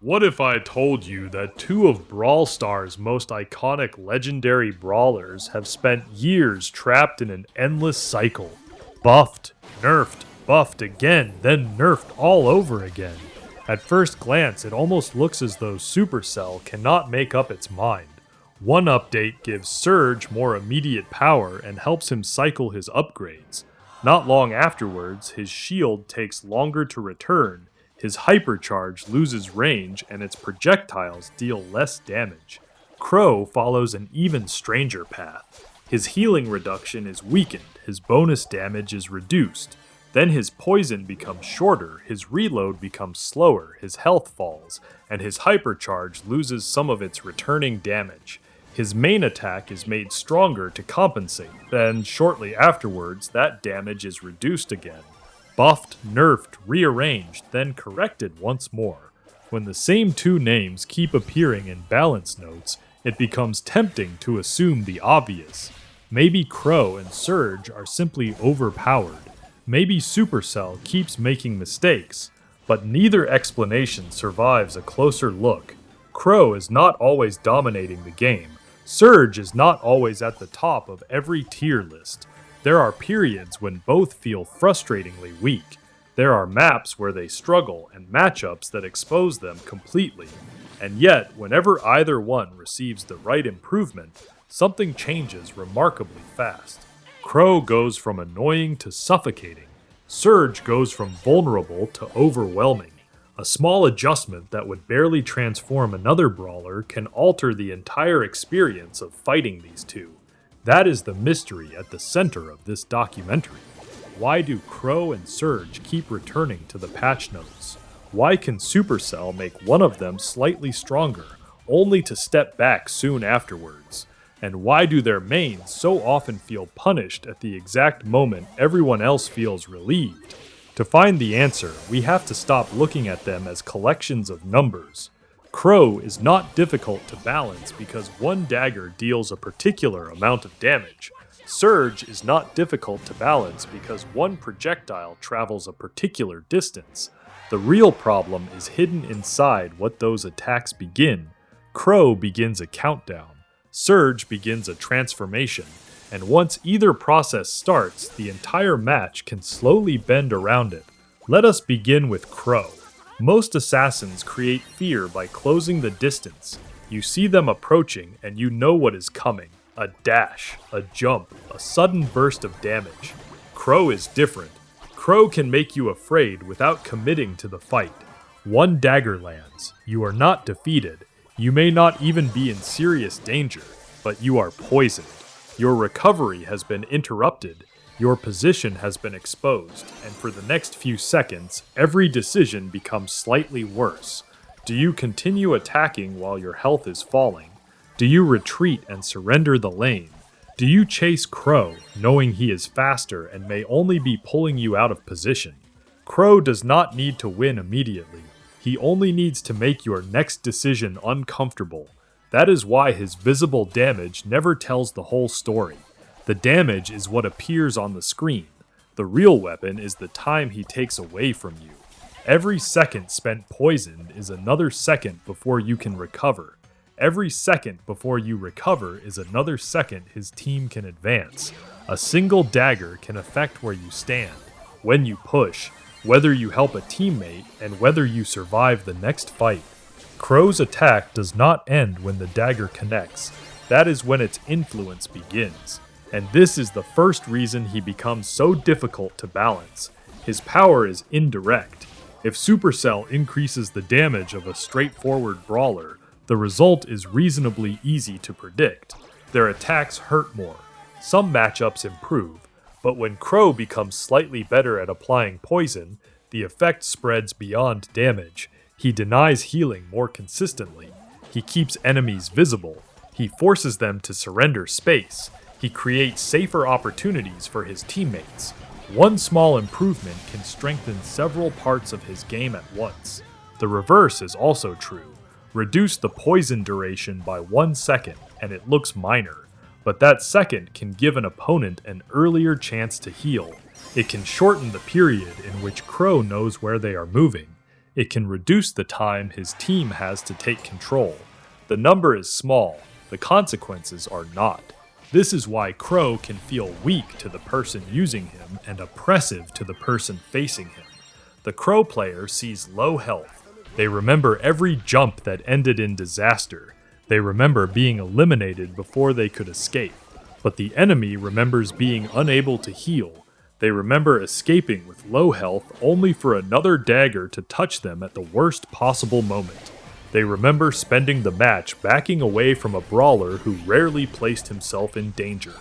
What if I told you that two of Brawl Stars' most iconic legendary brawlers have spent years trapped in an endless cycle? Buffed, nerfed, buffed again, then nerfed all over again. At first glance, it almost looks as though Supercell cannot make up its mind. One update gives Surge more immediate power and helps him cycle his upgrades. Not long afterwards, his shield takes longer to return, his hypercharge loses range, and its projectiles deal less damage. Crow follows an even stranger path. His healing reduction is weakened, his bonus damage is reduced. Then his poison becomes shorter, his reload becomes slower, his health falls, and his hypercharge loses some of its returning damage. His main attack is made stronger to compensate, then shortly afterwards that damage is reduced again. Buffed, nerfed, rearranged, then corrected once more. When the same two names keep appearing in balance notes, it becomes tempting to assume the obvious. Maybe Crow and Surge are simply overpowered. Maybe Supercell keeps making mistakes, but neither explanation survives a closer look. Crow is not always dominating the game. Surge is not always at the top of every tier list. There are periods when both feel frustratingly weak. There are maps where they struggle and matchups that expose them completely. And yet, whenever either one receives the right improvement, something changes remarkably fast. Crow goes from annoying to suffocating. Surge goes from vulnerable to overwhelming. A small adjustment that would barely transform another brawler can alter the entire experience of fighting these two. That is the mystery at the center of this documentary. Why do Crow and Surge keep returning to the patch notes? Why can Supercell make one of them slightly stronger, only to step back soon afterwards? And why do their mains so often feel punished at the exact moment everyone else feels relieved? To find the answer, we have to stop looking at them as collections of numbers. Crow is not difficult to balance because one dagger deals a particular amount of damage. Surge is not difficult to balance because one projectile travels a particular distance. The real problem is hidden inside what those attacks begin. Crow begins a countdown. Surge begins a transformation. And once either process starts, the entire match can slowly bend around it. Let us begin with Crow. Most assassins create fear by closing the distance. You see them approaching and you know what is coming. A dash, a jump, a sudden burst of damage. Crow is different. Crow can make you afraid without committing to the fight. One dagger lands. You are not defeated. You may not even be in serious danger, but you are poisoned. Your recovery has been interrupted. Your position has been exposed, and for the next few seconds, every decision becomes slightly worse. Do you continue attacking while your health is falling? Do you retreat and surrender the lane? Do you chase Crow, knowing he is faster and may only be pulling you out of position? Crow does not need to win immediately. He only needs to make your next decision uncomfortable. That is why his visible damage never tells the whole story. The damage is what appears on the screen. The real weapon is the time he takes away from you. Every second spent poisoned is another second before you can recover. Every second before you recover is another second his team can advance. A single dagger can affect where you stand, when you push, whether you help a teammate, and whether you survive the next fight. Crow's attack does not end when the dagger connects. That is when its influence begins. And this is the first reason he becomes so difficult to balance. His power is indirect. If Supercell increases the damage of a straightforward brawler, the result is reasonably easy to predict. Their attacks hurt more. Some matchups improve, but when Crow becomes slightly better at applying poison, the effect spreads beyond damage. He denies healing more consistently. He keeps enemies visible. He forces them to surrender space. He creates safer opportunities for his teammates. One small improvement can strengthen several parts of his game at once. The reverse is also true. Reduce the poison duration by 1 second, and it looks minor. But that second can give an opponent an earlier chance to heal. It can shorten the period in which Crow knows where they are moving. It can reduce the time his team has to take control. The number is small, the consequences are not. This is why Crow can feel weak to the person using him and oppressive to the person facing him. The Crow player sees low health. They remember every jump that ended in disaster. They remember being eliminated before they could escape. But the enemy remembers being unable to heal. They remember escaping with low health only for another dagger to touch them at the worst possible moment. They remember spending the match backing away from a brawler who rarely placed himself in danger.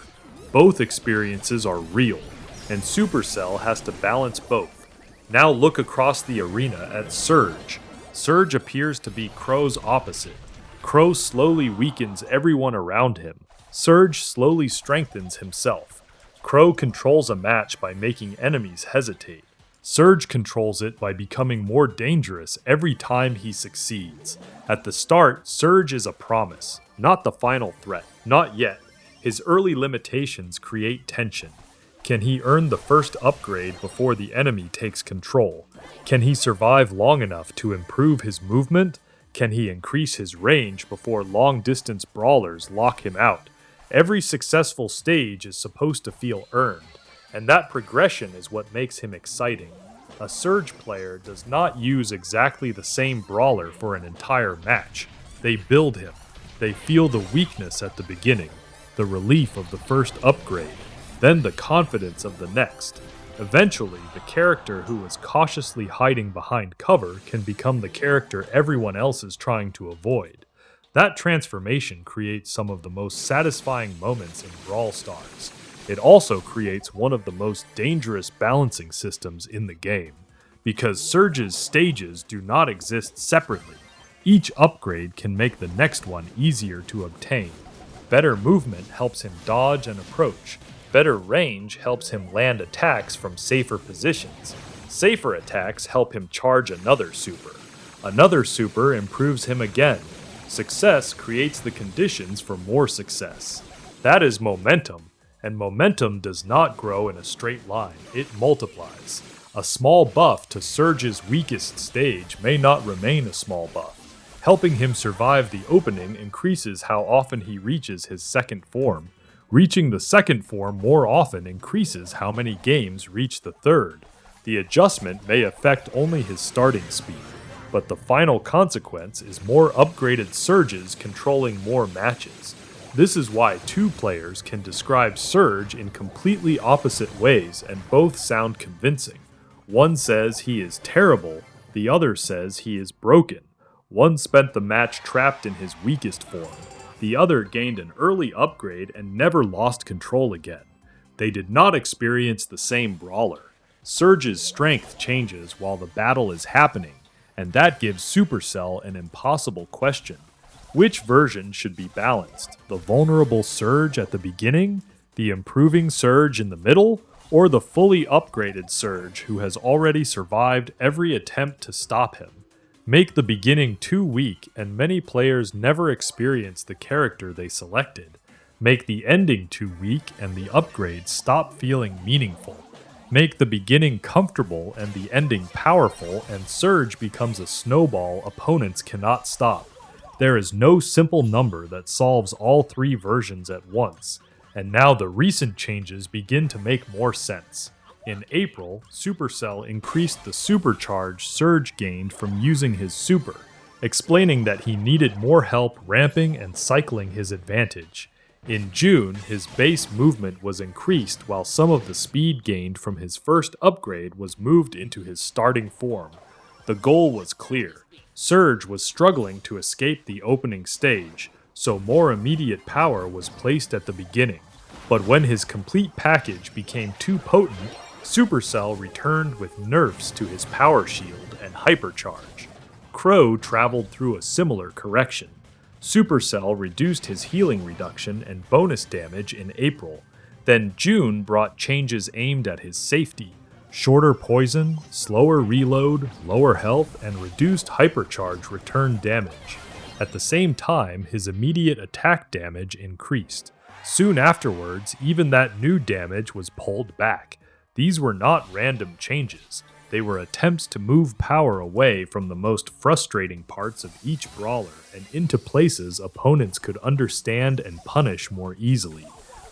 Both experiences are real, and Supercell has to balance both. Now look across the arena at Surge. Surge appears to be Crow's opposite. Crow slowly weakens everyone around him. Surge slowly strengthens himself. Crow controls a match by making enemies hesitate. Surge controls it by becoming more dangerous every time he succeeds. At the start, Surge is a promise, not the final threat. Not yet. His early limitations create tension. Can he earn the first upgrade before the enemy takes control? Can he survive long enough to improve his movement? Can he increase his range before long-distance brawlers lock him out? Every successful stage is supposed to feel earned, and that progression is what makes him exciting. A Surge player does not use exactly the same brawler for an entire match. They build him. They feel the weakness at the beginning, the relief of the first upgrade, then the confidence of the next. Eventually, the character who was cautiously hiding behind cover can become the character everyone else is trying to avoid. That transformation creates some of the most satisfying moments in Brawl Stars. It also creates one of the most dangerous balancing systems in the game, because Surge's stages do not exist separately. Each upgrade can make the next one easier to obtain. Better movement helps him dodge and approach. Better range helps him land attacks from safer positions. Safer attacks help him charge another super. Another super improves him again. Success creates the conditions for more success. That is momentum. And momentum does not grow in a straight line, it multiplies. A small buff to Surge's weakest stage may not remain a small buff. Helping him survive the opening increases how often he reaches his second form. Reaching the second form more often increases how many games reach the third. The adjustment may affect only his starting speed, but the final consequence is more upgraded Surges controlling more matches. This is why two players can describe Surge in completely opposite ways and both sound convincing. One says he is terrible, the other says he is broken. One spent the match trapped in his weakest form. The other gained an early upgrade and never lost control again. They did not experience the same brawler. Surge's strength changes while the battle is happening, and that gives Supercell an impossible question. Which version should be balanced? The vulnerable Surge at the beginning, the improving Surge in the middle, or the fully upgraded Surge who has already survived every attempt to stop him? Make the beginning too weak and many players never experience the character they selected. Make the ending too weak and the upgrades stop feeling meaningful. Make the beginning comfortable and the ending powerful, and Surge becomes a snowball opponents cannot stop. There is no simple number that solves all three versions at once, and now the recent changes begin to make more sense. In April, Supercell increased the supercharge Surge gained from using his super, explaining that he needed more help ramping and cycling his advantage. In June, his base movement was increased while some of the speed gained from his first upgrade was moved into his starting form. The goal was clear. Surge was struggling to escape the opening stage, so more immediate power was placed at the beginning. But when his complete package became too potent, Supercell returned with nerfs to his power shield and hypercharge. Crow traveled through a similar correction. Supercell reduced his healing reduction and bonus damage in April. Then June brought changes aimed at his safety. Shorter poison, slower reload, lower health, and reduced hypercharge return damage. At the same time, his immediate attack damage increased. Soon afterwards, even that new damage was pulled back. These were not random changes. They were attempts to move power away from the most frustrating parts of each brawler and into places opponents could understand and punish more easily.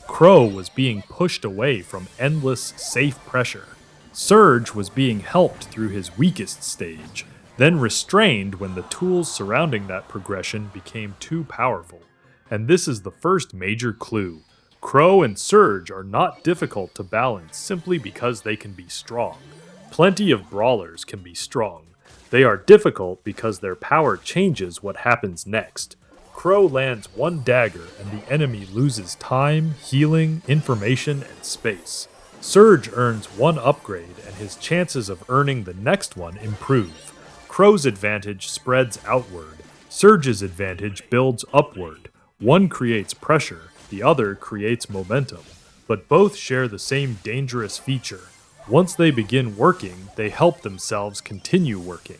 Crow was being pushed away from endless, safe pressure. Surge was being helped through his weakest stage, then restrained when the tools surrounding that progression became too powerful. And this is the first major clue. Crow and Surge are not difficult to balance simply because they can be strong. Plenty of brawlers can be strong. They are difficult because their power changes what happens next. Crow lands one dagger and the enemy loses time, healing, information, and space. Surge earns one upgrade and his chances of earning the next one improve. Crow's advantage spreads outward. Surge's advantage builds upward. One creates pressure, the other creates momentum. But both share the same dangerous feature. Once they begin working, they help themselves continue working.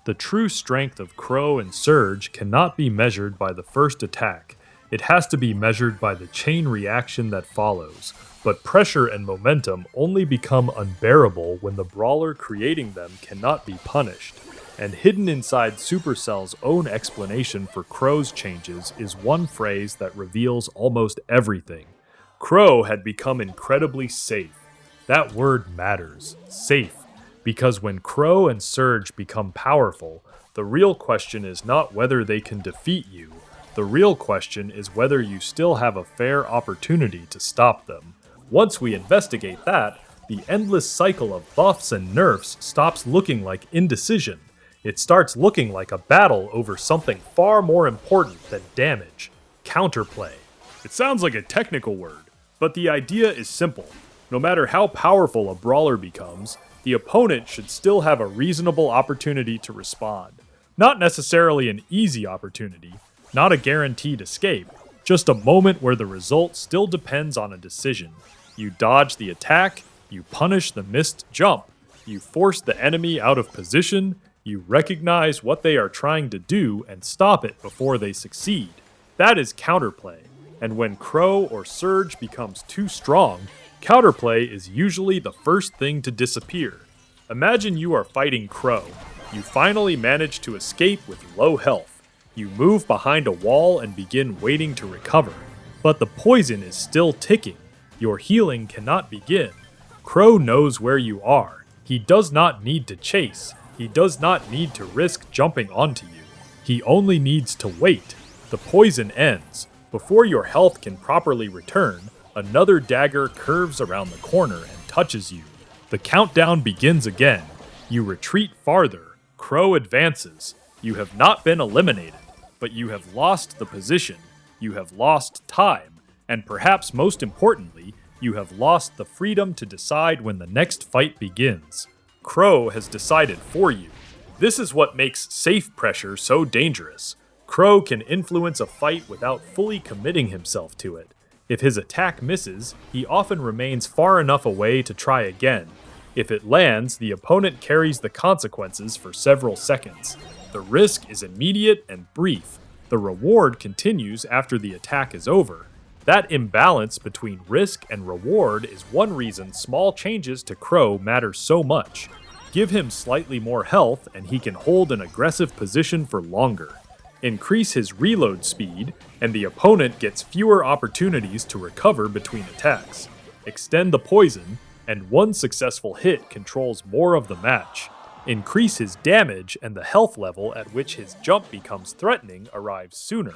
The true strength of Crow and Surge cannot be measured by the first attack. It has to be measured by the chain reaction that follows. But pressure and momentum only become unbearable when the brawler creating them cannot be punished. And hidden inside Supercell's own explanation for Crow's changes is one phrase that reveals almost everything. Crow had become incredibly safe. That word matters, safe, because when Crow and Surge become powerful, the real question is not whether they can defeat you. The real question is whether you still have a fair opportunity to stop them. Once we investigate that, the endless cycle of buffs and nerfs stops looking like indecision. It starts looking like a battle over something far more important than damage: counterplay. It sounds like a technical word, but the idea is simple. No matter how powerful a brawler becomes, the opponent should still have a reasonable opportunity to respond. Not necessarily an easy opportunity, not a guaranteed escape, just a moment where the result still depends on a decision. You dodge the attack, you punish the missed jump, you force the enemy out of position, you recognize what they are trying to do and stop it before they succeed. That is counterplay, and when Crow or Surge becomes too strong, counterplay is usually the first thing to disappear. Imagine you are fighting Crow. You finally manage to escape with low health. You move behind a wall and begin waiting to recover. But the poison is still ticking. Your healing cannot begin. Crow knows where you are. He does not need to chase. He does not need to risk jumping onto you. He only needs to wait. The poison ends. Before your health can properly return, another dagger curves around the corner and touches you. The countdown begins again. You retreat farther. Crow advances. You have not been eliminated, but you have lost the position. You have lost time. And perhaps most importantly, you have lost the freedom to decide when the next fight begins. Crow has decided for you. This is what makes safe pressure so dangerous. Crow can influence a fight without fully committing himself to it. If his attack misses, he often remains far enough away to try again. If it lands, the opponent carries the consequences for several seconds. The risk is immediate and brief. The reward continues after the attack is over. That imbalance between risk and reward is one reason small changes to Crow matter so much. Give him slightly more health and he can hold an aggressive position for longer. Increase his reload speed, and the opponent gets fewer opportunities to recover between attacks. Extend the poison, and one successful hit controls more of the match. Increase his damage, and the health level at which his jump becomes threatening arrives sooner.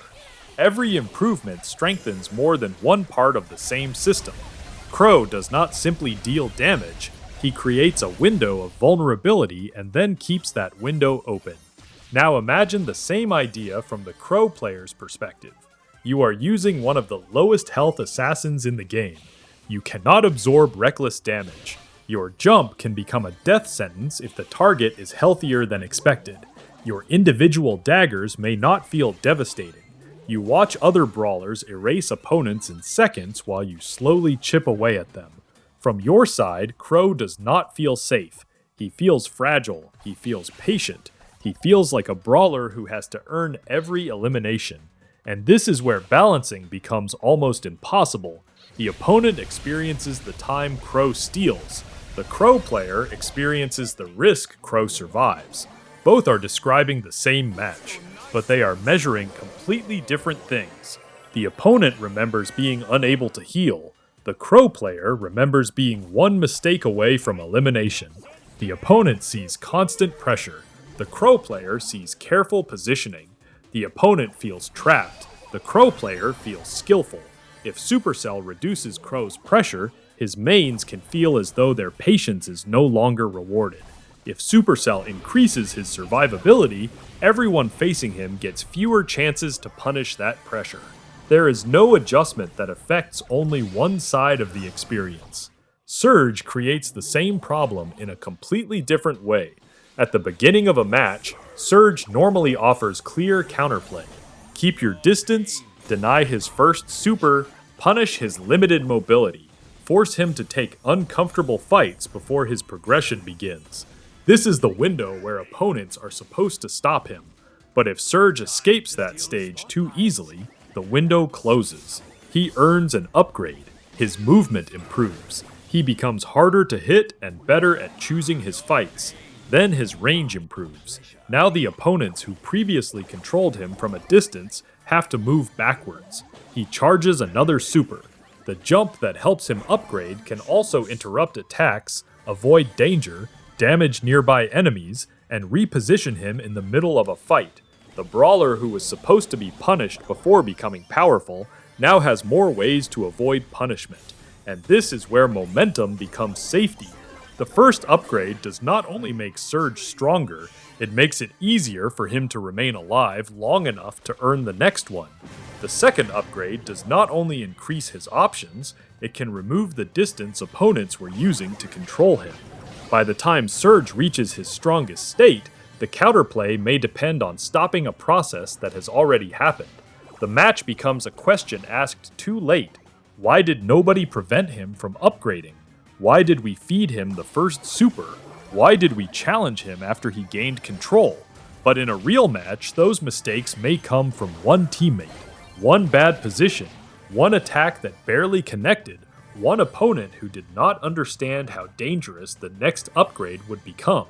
Every improvement strengthens more than one part of the same system. Crow does not simply deal damage, he creates a window of vulnerability and then keeps that window open. Now imagine the same idea from the Crow player's perspective. You are using one of the lowest health assassins in the game. You cannot absorb reckless damage. Your jump can become a death sentence if the target is healthier than expected. Your individual daggers may not feel devastating. You watch other brawlers erase opponents in seconds while you slowly chip away at them. From your side, Crow does not feel safe. He feels fragile. He feels patient. He feels like a brawler who has to earn every elimination. And this is where balancing becomes almost impossible. The opponent experiences the time Crow steals. The Crow player experiences the risk Crow survives. Both are describing the same match, but they are measuring completely different things. The opponent remembers being unable to heal. The Crow player remembers being one mistake away from elimination. The opponent sees constant pressure. The Crow player sees careful positioning. The opponent feels trapped. The Crow player feels skillful. If Supercell reduces Crow's pressure, his mains can feel as though their patience is no longer rewarded. If Supercell increases his survivability, everyone facing him gets fewer chances to punish that pressure. There is no adjustment that affects only one side of the experience. Surge creates the same problem in a completely different way. At the beginning of a match, Surge normally offers clear counterplay. Keep your distance, deny his first super, punish his limited mobility, force him to take uncomfortable fights before his progression begins. This is the window where opponents are supposed to stop him, but if Surge escapes that stage too easily, the window closes. He earns an upgrade. His movement improves. He becomes harder to hit and better at choosing his fights. Then his range improves. Now the opponents who previously controlled him from a distance have to move backwards. He charges another super. The jump that helps him upgrade can also interrupt attacks, avoid danger, damage nearby enemies, and reposition him in the middle of a fight. The brawler who was supposed to be punished before becoming powerful now has more ways to avoid punishment, and this is where momentum becomes safety. The first upgrade does not only make Surge stronger, it makes it easier for him to remain alive long enough to earn the next one. The second upgrade does not only increase his options, it can remove the distance opponents were using to control him. By the time Surge reaches his strongest state, the counterplay may depend on stopping a process that has already happened. The match becomes a question asked too late. Why did nobody prevent him from upgrading? Why did we feed him the first super? Why did we challenge him after he gained control? But in a real match, those mistakes may come from one teammate, one bad position, one attack that barely connected, one opponent who did not understand how dangerous the next upgrade would become.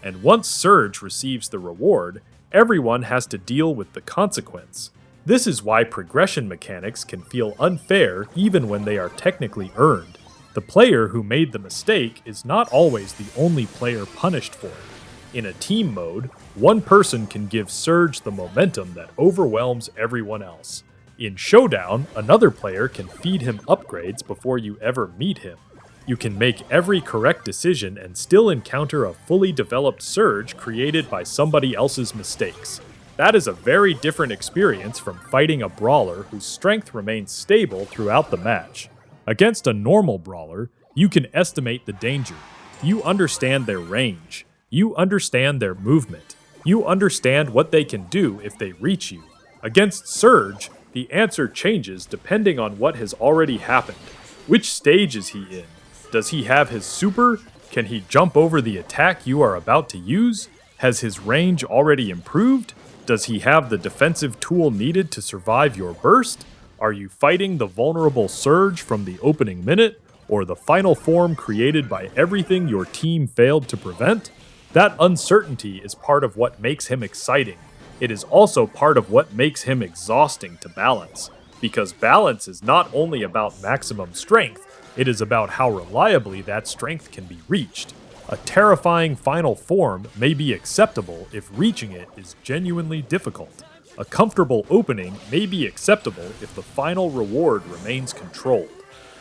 And once Surge receives the reward, everyone has to deal with the consequence. This is why progression mechanics can feel unfair even when they are technically earned. The player who made the mistake is not always the only player punished for it. In a team mode, one person can give Surge the momentum that overwhelms everyone else. In Showdown, another player can feed him upgrades before you ever meet him. You can make every correct decision and still encounter a fully developed Surge created by somebody else's mistakes. That is a very different experience from fighting a brawler whose strength remains stable throughout the match. Against a normal brawler, you can estimate the danger. You understand their range. You understand their movement. You understand what they can do if they reach you. Against Surge, the answer changes depending on what has already happened. Which stage is he in? Does he have his super? Can he jump over the attack you are about to use? Has his range already improved? Does he have the defensive tool needed to survive your burst? Are you fighting the vulnerable Surge from the opening minute, or the final form created by everything your team failed to prevent? That uncertainty is part of what makes him exciting. It is also part of what makes him exhausting to balance, because balance is not only about maximum strength, it is about how reliably that strength can be reached. A terrifying final form may be acceptable if reaching it is genuinely difficult. A comfortable opening may be acceptable if the final reward remains controlled.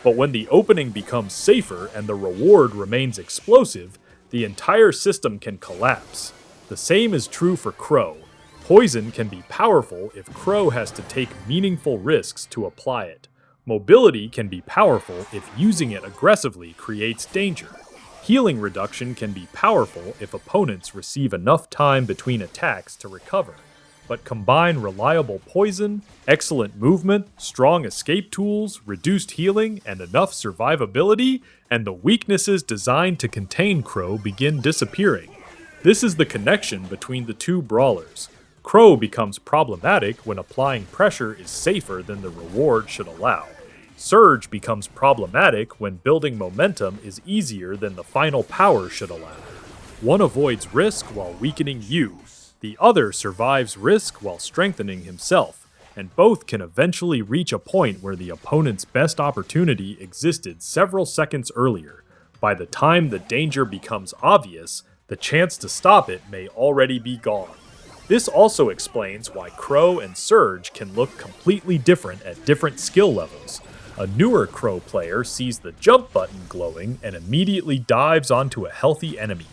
But when the opening becomes safer and the reward remains explosive, the entire system can collapse. The same is true for Crow. Poison can be powerful if Crow has to take meaningful risks to apply it. Mobility can be powerful if using it aggressively creates danger. Healing reduction can be powerful if opponents receive enough time between attacks to recover. But combine reliable poison, excellent movement, strong escape tools, reduced healing, and enough survivability, and the weaknesses designed to contain Crow begin disappearing. This is the connection between the two brawlers. Crow becomes problematic when applying pressure is safer than the reward should allow. Surge becomes problematic when building momentum is easier than the final power should allow. One avoids risk while weakening you. The other survives risk while strengthening himself, and both can eventually reach a point where the opponent's best opportunity existed several seconds earlier. By the time the danger becomes obvious, the chance to stop it may already be gone. This also explains why Crow and Surge can look completely different at different skill levels. A newer Crow player sees the jump button glowing and immediately dives onto a healthy enemy.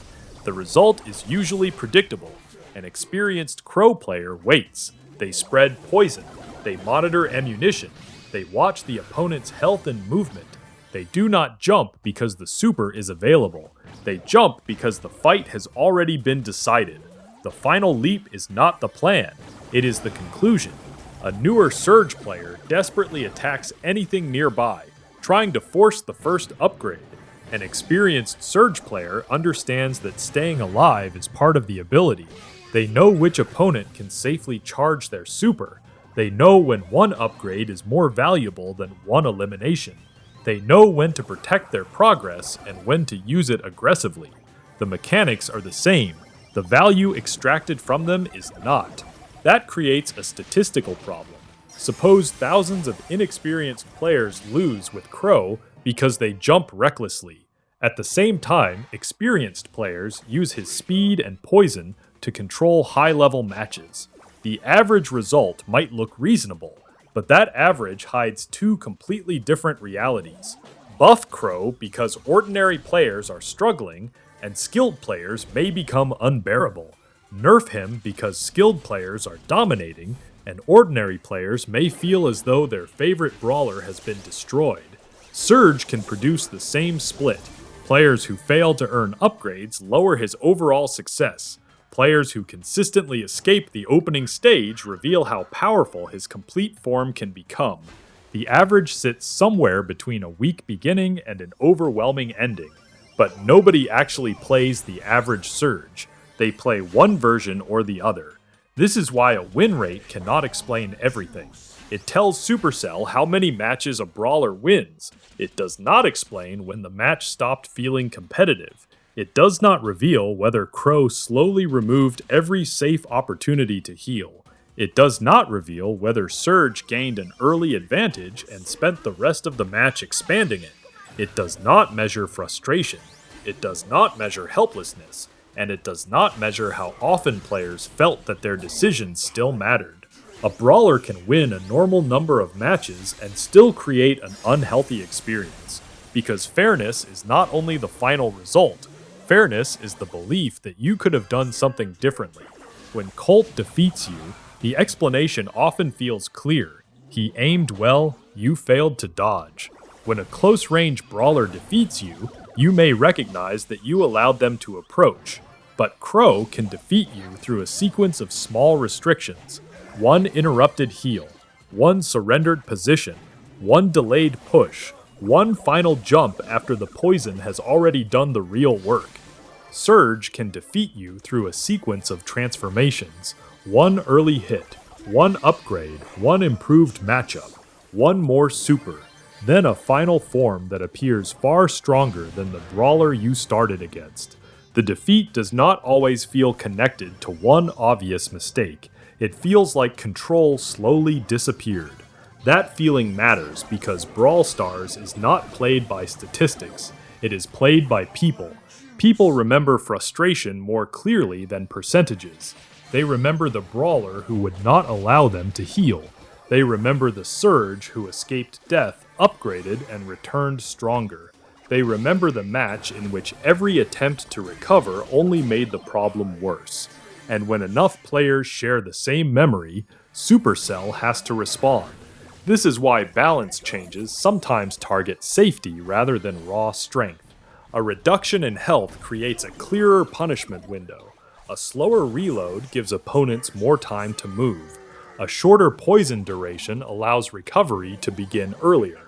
The result is usually predictable. An experienced Crow player waits. They spread poison. They monitor ammunition. They watch the opponent's health and movement. They do not jump because the super is available. They jump because the fight has already been decided. The final leap is not the plan. It is the conclusion. A newer Surge player desperately attacks anything nearby, trying to force the first upgrade. An experienced Surge player understands that staying alive is part of the ability. They know which opponent can safely charge their super. They know when one upgrade is more valuable than one elimination. They know when to protect their progress and when to use it aggressively. The mechanics are the same. The value extracted from them is not. That creates a statistical problem. Suppose thousands of inexperienced players lose with Crow because they jump recklessly. At the same time, experienced players use his speed and poison to control high-level matches. The average result might look reasonable, but that average hides two completely different realities. Buff Crow because ordinary players are struggling, and skilled players may become unbearable. Nerf him because skilled players are dominating, and ordinary players may feel as though their favorite brawler has been destroyed. Surge can produce the same split. Players who fail to earn upgrades lower his overall success. Players who consistently escape the opening stage reveal how powerful his complete form can become. The average sits somewhere between a weak beginning and an overwhelming ending. But nobody actually plays the average Surge. They play one version or the other. This is why a win rate cannot explain everything. It tells Supercell how many matches a brawler wins. It does not explain when the match stopped feeling competitive. It does not reveal whether Crow slowly removed every safe opportunity to heal. It does not reveal whether Surge gained an early advantage and spent the rest of the match expanding it. It does not measure frustration. It does not measure helplessness. And it does not measure how often players felt that their decisions still mattered. A brawler can win a normal number of matches and still create an unhealthy experience, because fairness is not only the final result, fairness is the belief that you could have done something differently. When Colt defeats you, the explanation often feels clear. He aimed well, you failed to dodge. When a close-range brawler defeats you, you may recognize that you allowed them to approach, but Crow can defeat you through a sequence of small restrictions. One interrupted heal, one surrendered position, one delayed push, one final jump after the poison has already done the real work. Surge can defeat you through a sequence of transformations, one early hit, one upgrade, one improved matchup, one more super, then a final form that appears far stronger than the brawler you started against. The defeat does not always feel connected to one obvious mistake. It feels like control slowly disappeared. That feeling matters because Brawl Stars is not played by statistics. It is played by people. People remember frustration more clearly than percentages. They remember the brawler who would not allow them to heal. They remember the Surge who escaped death, upgraded, and returned stronger. They remember the match in which every attempt to recover only made the problem worse. And when enough players share the same memory, Supercell has to respond. This is why balance changes sometimes target safety rather than raw strength. A reduction in health creates a clearer punishment window. A slower reload gives opponents more time to move. A shorter poison duration allows recovery to begin earlier.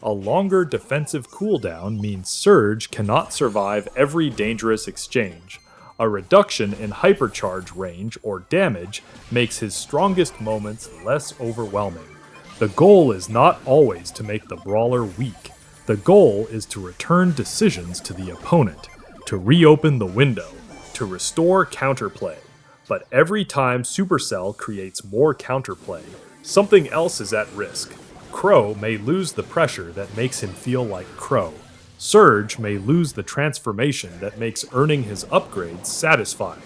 A longer defensive cooldown means Surge cannot survive every dangerous exchange. A reduction in hypercharge range or damage makes his strongest moments less overwhelming. The goal is not always to make the brawler weak. The goal is to return decisions to the opponent, to reopen the window, to restore counterplay. But every time Supercell creates more counterplay, something else is at risk. Crow may lose the pressure that makes him feel like Crow. Surge may lose the transformation that makes earning his upgrades satisfying.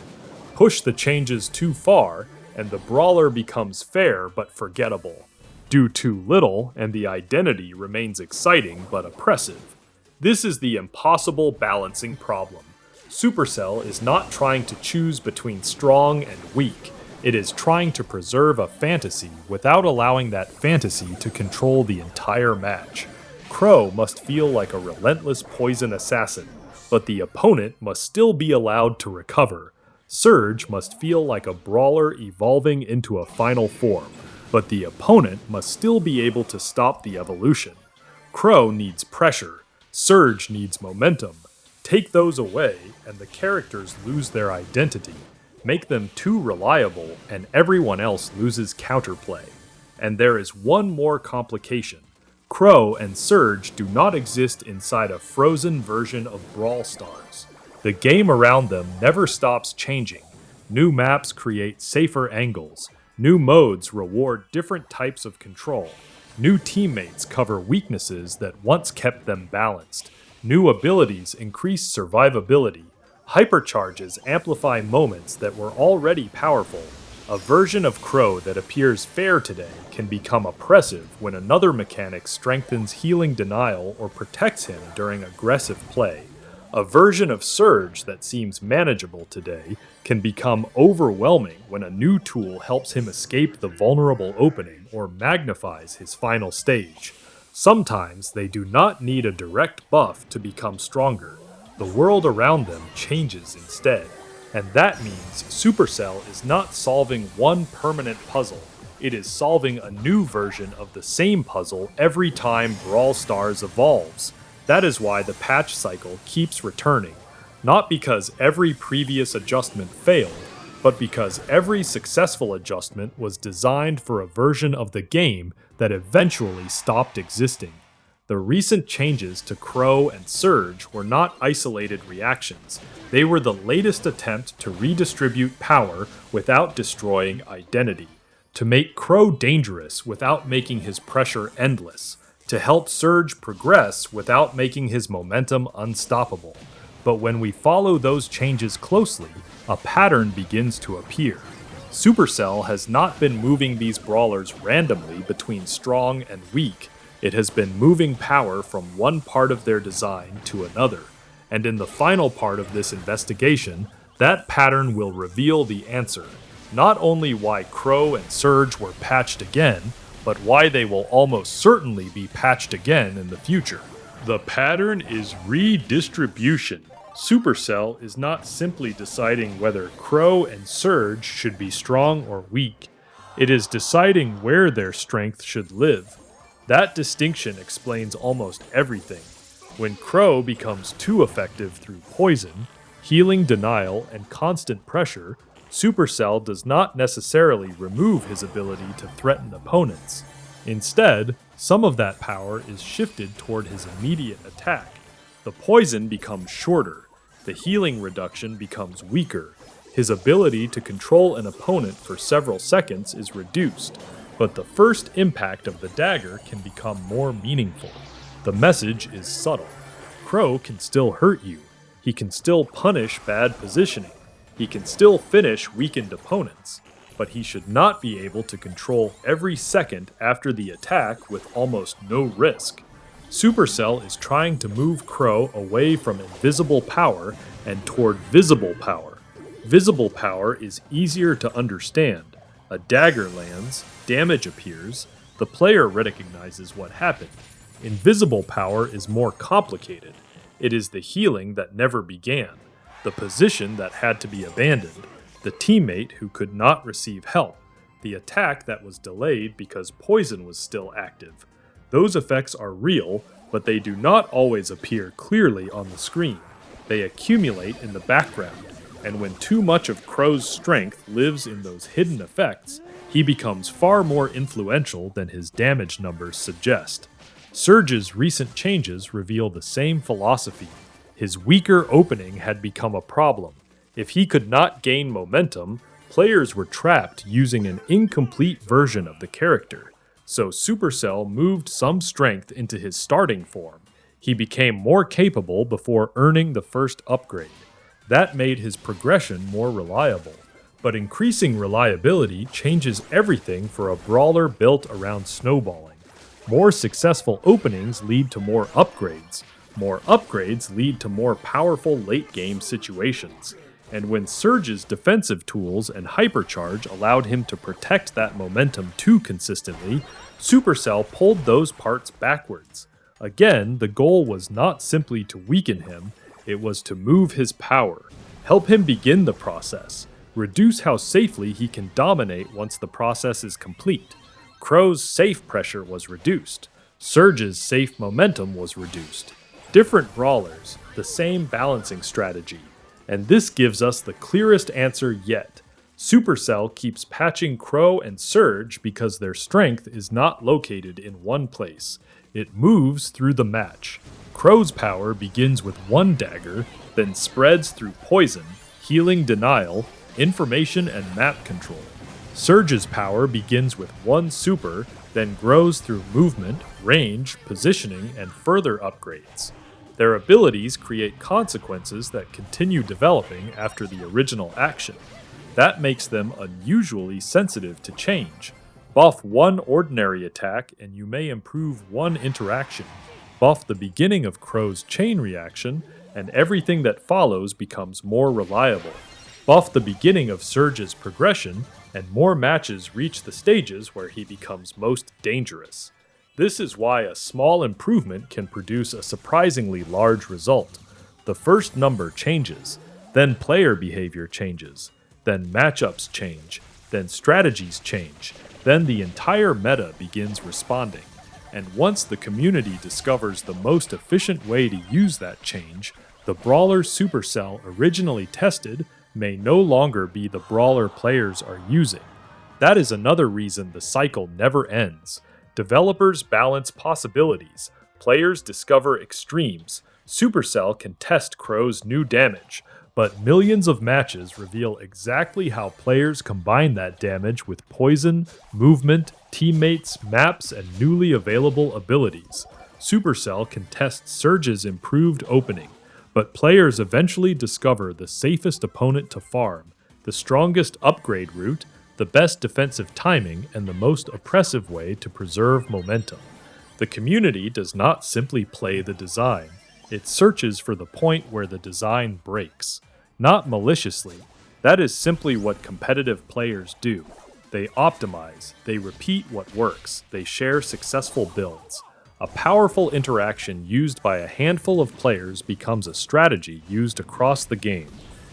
Push the changes too far, and the brawler becomes fair but forgettable. Do too little, and the identity remains exciting but oppressive. This is the impossible balancing problem. Supercell is not trying to choose between strong and weak. It is trying to preserve a fantasy without allowing that fantasy to control the entire match. Crow must feel like a relentless poison assassin, but the opponent must still be allowed to recover. Surge must feel like a brawler evolving into a final form, but the opponent must still be able to stop the evolution. Crow needs pressure. Surge needs momentum. Take those away, and the characters lose their identity. Make them too reliable, and everyone else loses counterplay. And there is one more complication. Crow and Surge do not exist inside a frozen version of Brawl Stars. The game around them never stops changing. New maps create safer angles. New modes reward different types of control. New teammates cover weaknesses that once kept them balanced. New abilities increase survivability. Hypercharges amplify moments that were already powerful. A version of Crow that appears fair today can become oppressive when another mechanic strengthens healing denial or protects him during aggressive play. A version of Surge that seems manageable today can become overwhelming when a new tool helps him escape the vulnerable opening or magnifies his final stage. Sometimes they do not need a direct buff to become stronger. The world around them changes instead. And that means Supercell is not solving one permanent puzzle. It is solving a new version of the same puzzle every time Brawl Stars evolves. That is why the patch cycle keeps returning. Not because every previous adjustment failed, but because every successful adjustment was designed for a version of the game that eventually stopped existing. The recent changes to Crow and Surge were not isolated reactions. They were the latest attempt to redistribute power without destroying identity, to make Crow dangerous without making his pressure endless, to help Surge progress without making his momentum unstoppable. But when we follow those changes closely, a pattern begins to appear. Supercell has not been moving these brawlers randomly between strong and weak. It has been moving power from one part of their design to another, and in the final part of this investigation, that pattern will reveal the answer, not only why Crow and Surge were patched again, but why they will almost certainly be patched again in the future. The pattern is redistribution. Supercell is not simply deciding whether Crow and Surge should be strong or weak. It is deciding where their strength should live. That distinction explains almost everything. When Crow becomes too effective through poison, healing denial, and constant pressure, Supercell does not necessarily remove his ability to threaten opponents. Instead, some of that power is shifted toward his immediate attack. The poison becomes shorter, the healing reduction becomes weaker, his ability to control an opponent for several seconds is reduced, but the first impact of the dagger can become more meaningful. The message is subtle. Crow can still hurt you. He can still punish bad positioning. He can still finish weakened opponents. But he should not be able to control every second after the attack with almost no risk. Supercell is trying to move Crow away from invisible power and toward visible power. Visible power is easier to understand. A dagger lands, damage appears, the player recognizes what happened. Invisible power is more complicated. It is the healing that never began, the position that had to be abandoned, the teammate who could not receive help, the attack that was delayed because poison was still active. Those effects are real, but they do not always appear clearly on the screen. They accumulate in the background, and when too much of Crow's strength lives in those hidden effects, He becomes far more influential than his damage numbers suggest. Surge's recent changes reveal the same philosophy. His weaker opening had become a problem. If he could not gain momentum, players were trapped using an incomplete version of the character. So Supercell moved some strength into his starting form. He became more capable before earning the first upgrade. That made his progression more reliable. But increasing reliability changes everything for a brawler built around snowballing. More successful openings lead to more upgrades. More upgrades lead to more powerful late-game situations. And when Surge's defensive tools and hypercharge allowed him to protect that momentum too consistently, Supercell pulled those parts backwards. Again, the goal was not simply to weaken him, it was to move his power, help him begin the process, reduce how safely he can dominate once the process is complete. Crow's safe pressure was reduced. Surge's safe momentum was reduced. Different brawlers, the same balancing strategy. And this gives us the clearest answer yet. Supercell keeps patching Crow and Surge because their strength is not located in one place. It moves through the match. Crow's power begins with one dagger, then spreads through poison, healing denial, information and map control. Surge's power begins with one super, then grows through movement, range, positioning, and further upgrades. Their abilities create consequences that continue developing after the original action. That makes them unusually sensitive to change. Buff one ordinary attack and you may improve one interaction. Buff the beginning of Crow's chain reaction, and everything that follows becomes more reliable. Buff the beginning of Surge's progression, and more matches reach the stages where he becomes most dangerous. This is why a small improvement can produce a surprisingly large result. The first number changes, then player behavior changes, then matchups change, then strategies change, then the entire meta begins responding. And once the community discovers the most efficient way to use that change, the brawler Supercell originally tested may no longer be the brawler players are using. That is another reason the cycle never ends. Developers balance possibilities, players discover extremes, Supercell can test Crow's new damage, but millions of matches reveal exactly how players combine that damage with poison, movement, teammates, maps, and newly available abilities. Supercell can test Surge's improved opening, but players eventually discover the safest opponent to farm, the strongest upgrade route, the best defensive timing, and the most oppressive way to preserve momentum. The community does not simply play the design, it searches for the point where the design breaks. Not maliciously, that is simply what competitive players do. They optimize, they repeat what works, they share successful builds. A powerful interaction used by a handful of players becomes a strategy used across the game.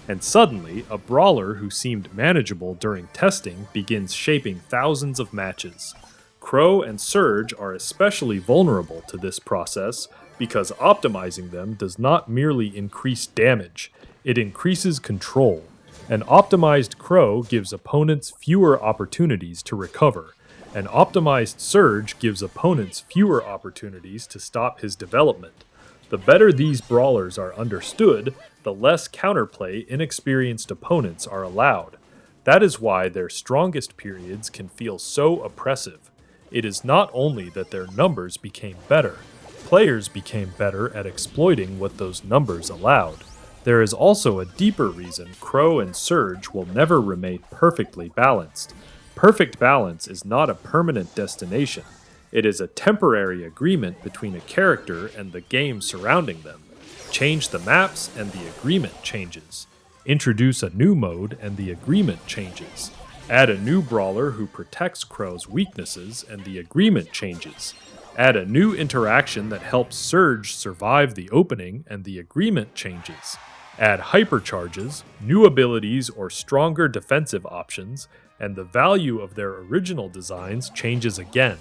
And suddenly, a brawler who seemed manageable during testing begins shaping thousands of matches. Crow and Surge are especially vulnerable to this process because optimizing them does not merely increase damage, it increases control. An optimized Crow gives opponents fewer opportunities to recover. An optimized Surge gives opponents fewer opportunities to stop his development. The better these brawlers are understood, the less counterplay inexperienced opponents are allowed. That is why their strongest periods can feel so oppressive. It is not only that their numbers became better, players became better at exploiting what those numbers allowed. There is also a deeper reason Crow and Surge will never remain perfectly balanced. Perfect balance is not a permanent destination. It is a temporary agreement between a character and the game surrounding them. Change the maps and the agreement changes. Introduce a new mode and the agreement changes. Add a new brawler who protects Crow's weaknesses and the agreement changes. Add a new interaction that helps Surge survive the opening and the agreement changes. Add hypercharges, new abilities or stronger defensive options, and the value of their original designs changes again.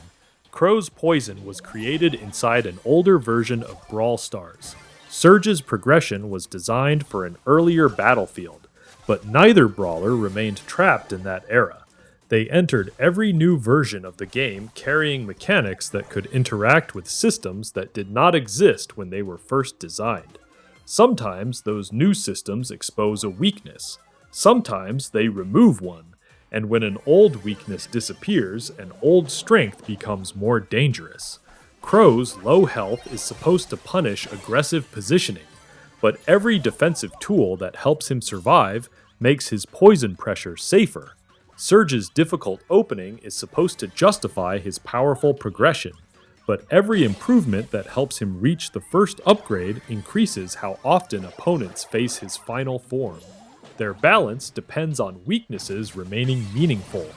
Crow's poison was created inside an older version of Brawl Stars. Surge's progression was designed for an earlier battlefield, but neither brawler remained trapped in that era. They entered every new version of the game carrying mechanics that could interact with systems that did not exist when they were first designed. Sometimes those new systems expose a weakness. Sometimes they remove one. And when an old weakness disappears, an old strength becomes more dangerous. Crow's low health is supposed to punish aggressive positioning, but every defensive tool that helps him survive makes his poison pressure safer. Surge's difficult opening is supposed to justify his powerful progression, but every improvement that helps him reach the first upgrade increases how often opponents face his final form. Their balance depends on weaknesses remaining meaningful.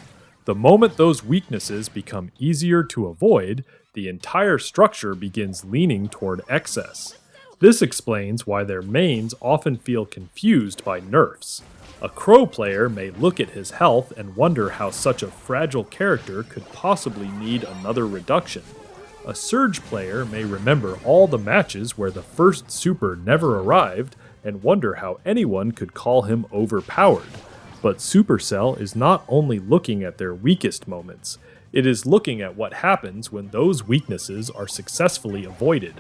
The moment those weaknesses become easier to avoid, the entire structure begins leaning toward excess. This explains why their mains often feel confused by nerfs. A Crow player may look at his health and wonder how such a fragile character could possibly need another reduction. A Surge player may remember all the matches where the first super never arrived and wonder how anyone could call him overpowered. But Supercell is not only looking at their weakest moments, it is looking at what happens when those weaknesses are successfully avoided.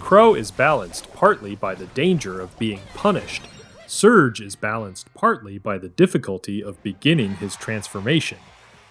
Crow is balanced partly by the danger of being punished. Surge is balanced partly by the difficulty of beginning his transformation.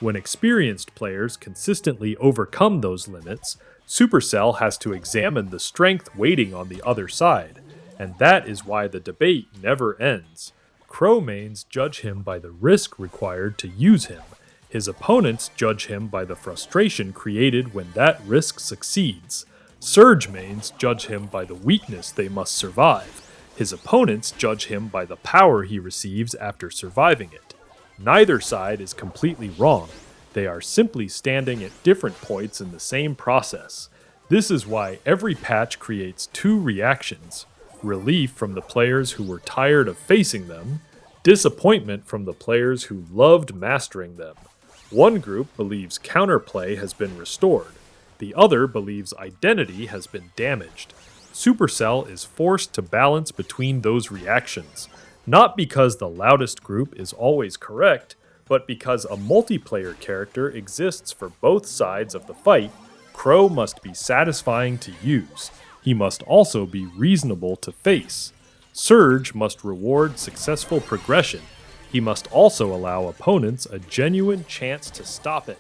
When experienced players consistently overcome those limits, Supercell has to examine the strength waiting on the other side, and that is why the debate never ends. Crow mains judge him by the risk required to use him. His opponents judge him by the frustration created when that risk succeeds. Surge mains judge him by the weakness they must survive. His opponents judge him by the power he receives after surviving it. Neither side is completely wrong. They are simply standing at different points in the same process. This is why every patch creates two reactions: relief from the players who were tired of facing them, disappointment from the players who loved mastering them. One group believes Counterplay has been restored. The other believes identity has been damaged. Supercell is forced to balance between those reactions, not because the loudest group is always correct, but because a multiplayer character exists for both sides of the fight. Crow must be satisfying to use. He must also be reasonable to face. Surge must reward successful progression. He must also allow opponents a genuine chance to stop it.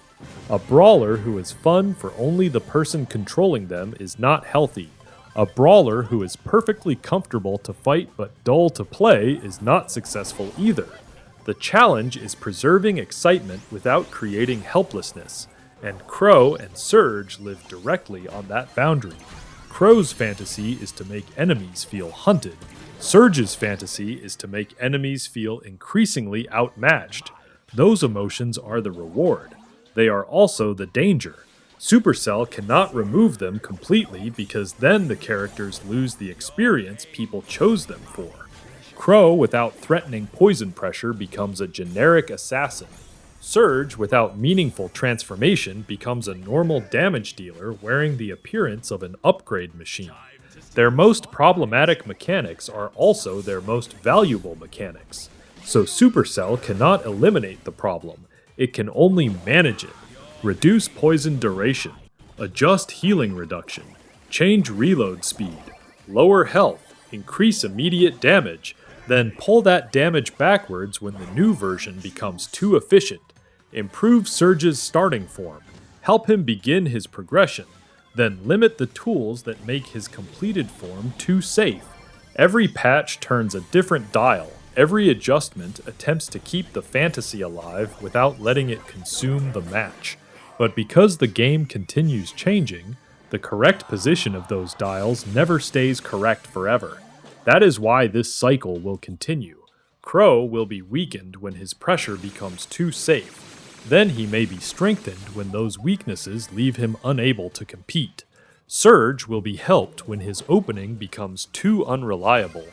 A brawler who is fun for only the person controlling them is not healthy. A brawler who is perfectly comfortable to fight but dull to play is not successful either. The challenge is preserving excitement without creating helplessness, and Crow and Surge live directly on that boundary. Crow's fantasy is to make enemies feel hunted. Surge's fantasy is to make enemies feel increasingly outmatched. Those emotions are the reward. They are also the danger. Supercell cannot remove them completely because then the characters lose the experience people chose them for. Crow without threatening poison pressure becomes a generic assassin. Surge without meaningful transformation becomes a normal damage dealer wearing the appearance of an upgrade machine. Their most problematic mechanics are also their most valuable mechanics. So Supercell cannot eliminate the problem, it can only manage it. Reduce poison duration, adjust healing reduction, change reload speed, lower health, increase immediate damage, then pull that damage backwards when the new version becomes too efficient. Improve Surge's starting form, help him begin his progression, then limit the tools that make his completed form too safe. Every patch turns a different dial. Every adjustment attempts to keep the fantasy alive without letting it consume the match. But because the game continues changing, the correct position of those dials never stays correct forever. That is why this cycle will continue. Crow will be weakened when his pressure becomes too safe. Then he may be strengthened when those weaknesses leave him unable to compete. Surge will be helped when his opening becomes too unreliable.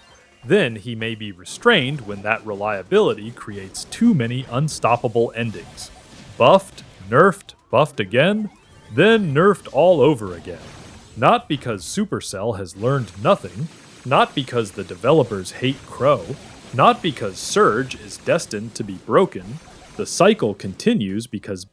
Then he may be restrained when that reliability creates too many unstoppable endings. Buffed, nerfed, buffed again, then nerfed all over again. Not because Supercell has learned nothing, not because the developers hate Crow, not because Surge is destined to be broken, The cycle continues because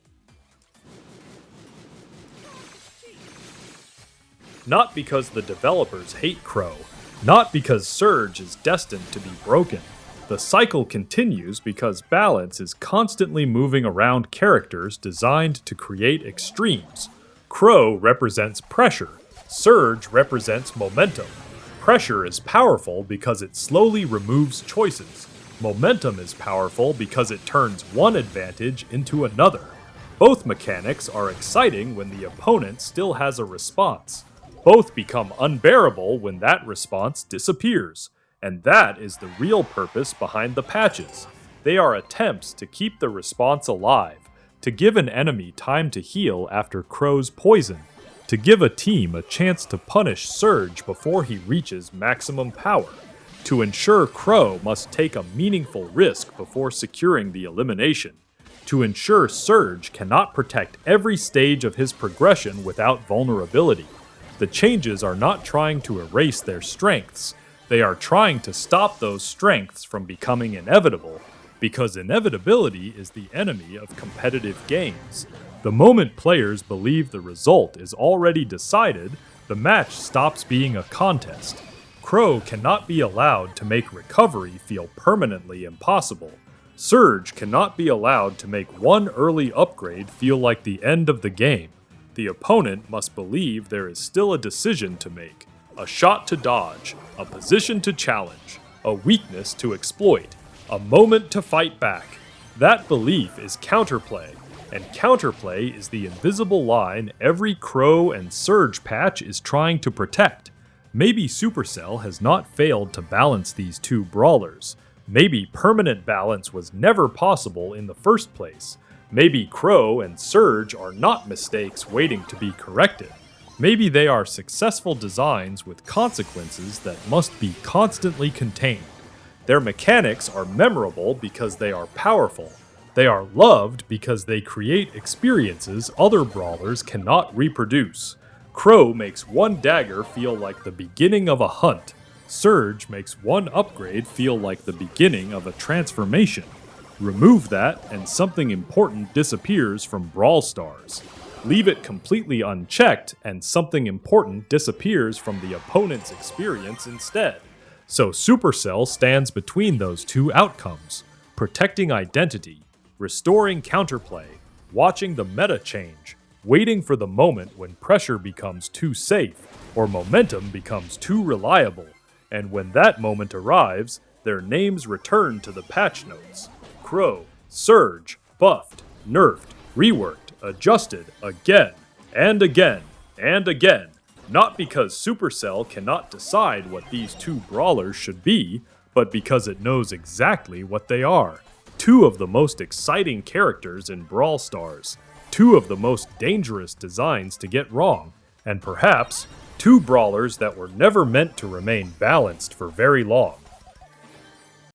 not because the developers hate Crow, not because Surge is destined to be broken. The cycle continues because balance is constantly moving around characters designed to create extremes. Crow represents pressure. Surge represents momentum. Pressure is powerful because it slowly removes choices. Momentum is powerful because it turns one advantage into another. Both mechanics are exciting when the opponent still has a response. Both become unbearable when that response disappears. And that is the real purpose behind the patches. They are attempts to keep the response alive, to give an enemy time to heal after Crow's poison, to give a team a chance to punish Surge before he reaches maximum power, to ensure Crow must take a meaningful risk before securing the elimination, to ensure Surge cannot protect every stage of his progression without vulnerability. The changes are not trying to erase their strengths. They are trying to stop those strengths from becoming inevitable, because inevitability is the enemy of competitive games. The moment players believe the result is already decided, the match stops being a contest. Crow cannot be allowed to make recovery feel permanently impossible. Surge cannot be allowed to make one early upgrade feel like the end of the game. The opponent must believe there is still a decision to make, a shot to dodge, a position to challenge, a weakness to exploit, a moment to fight back. That belief is Counterplay, and Counterplay is the invisible line every Crow and Surge patch is trying to protect. Maybe Supercell has not failed to balance these two brawlers. Maybe permanent balance was never possible in the first place. Maybe Crow and Surge are not mistakes waiting to be corrected. Maybe they are successful designs with consequences that must be constantly contained. Their mechanics are memorable because they are powerful. They are loved because they create experiences other brawlers cannot reproduce. Crow makes one dagger feel like the beginning of a hunt. Surge makes one upgrade feel like the beginning of a transformation. Remove that, and something important disappears from Brawl Stars. Leave it completely unchecked, and something important disappears from the opponent's experience instead. So Supercell stands between those two outcomes, protecting identity, restoring counterplay, watching the meta change, waiting for the moment when pressure becomes too safe, or momentum becomes too reliable, and when that moment arrives, their names return to the patch notes. Crow, Surge, buffed, nerfed, reworked, adjusted, again, and again, and again. Not because Supercell cannot decide what these two brawlers should be, but because it knows exactly what they are. Two of the most exciting characters in Brawl Stars. Two of the most dangerous designs to get wrong. And perhaps, two brawlers that were never meant to remain balanced for very long.